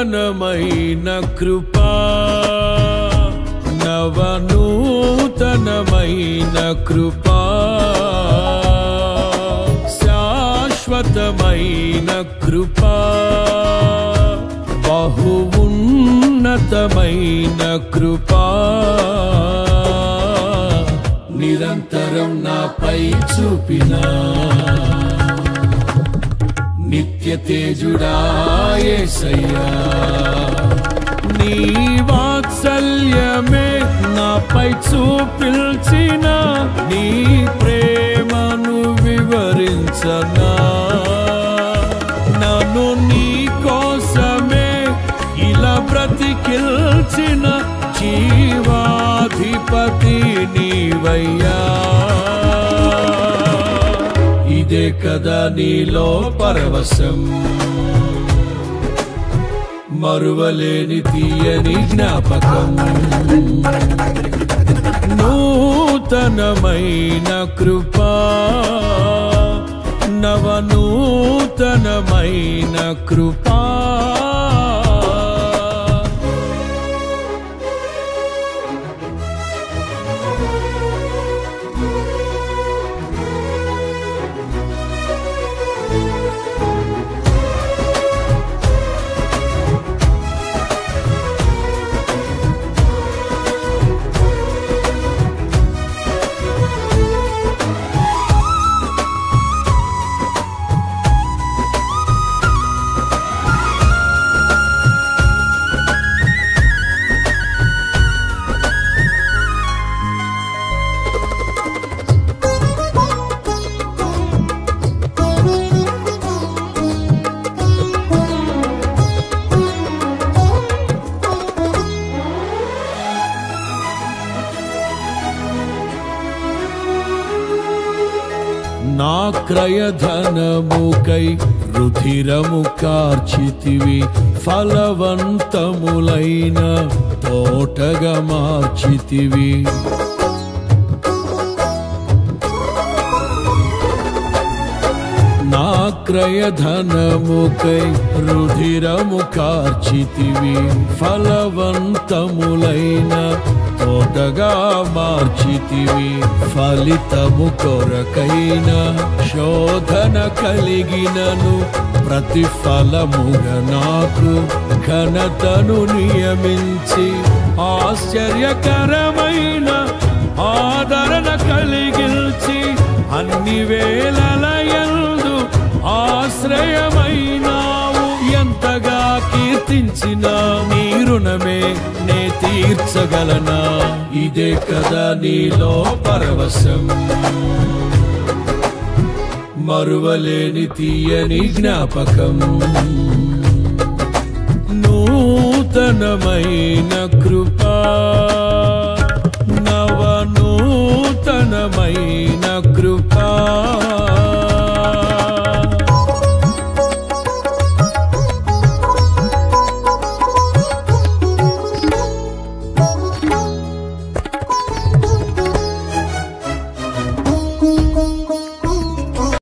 నూతనమైన కృపా నవనూతనమైన కృపా శాశ్వతమైన కృపా బహు ఉన్నతమైన కృపా నిరంతరం నాపై చూపినా నిత్య తేజుడా యేసయ్యా నీ వాత్సల్యమే నాపై చూపిల్చిన నీ ప్రేమను వివరించనా నన్ను నీ కోసమే ఇలా బ్రతికిల్చిన జీవాధిపతి నీవయ్యా ఇదే కదా నీలో పరవశం మరువలేని తీయని జ్ఞాపకం నూతనమైన కృపా నవనూతనమైన కృపా నా క్రయధనముకై రుధిరము కార్చితివి ఫలవంతములైన తోటగా మార్చితివి నా క్రయధనముకై రుధిరము కార్చితివి ఫలవంతములైన తోటగా మార్చితివి ఫలితము కొరకైన శోధన కలిగినను ప్రతిఫలముగా నాకు ఘనతను నియమించి ఆశ్చర్యకరమైన ఆదరణ కలిగించి అన్ని వేళలయందు ఆశ్రయమైనావు ఎంతగా కీర్తించిన నీ రుణమే నే తీర్చగలనా ఇదే కదా నీలో పరవశం మరువలేని తీయని జ్ఞాపకం నూతనమైన కృపా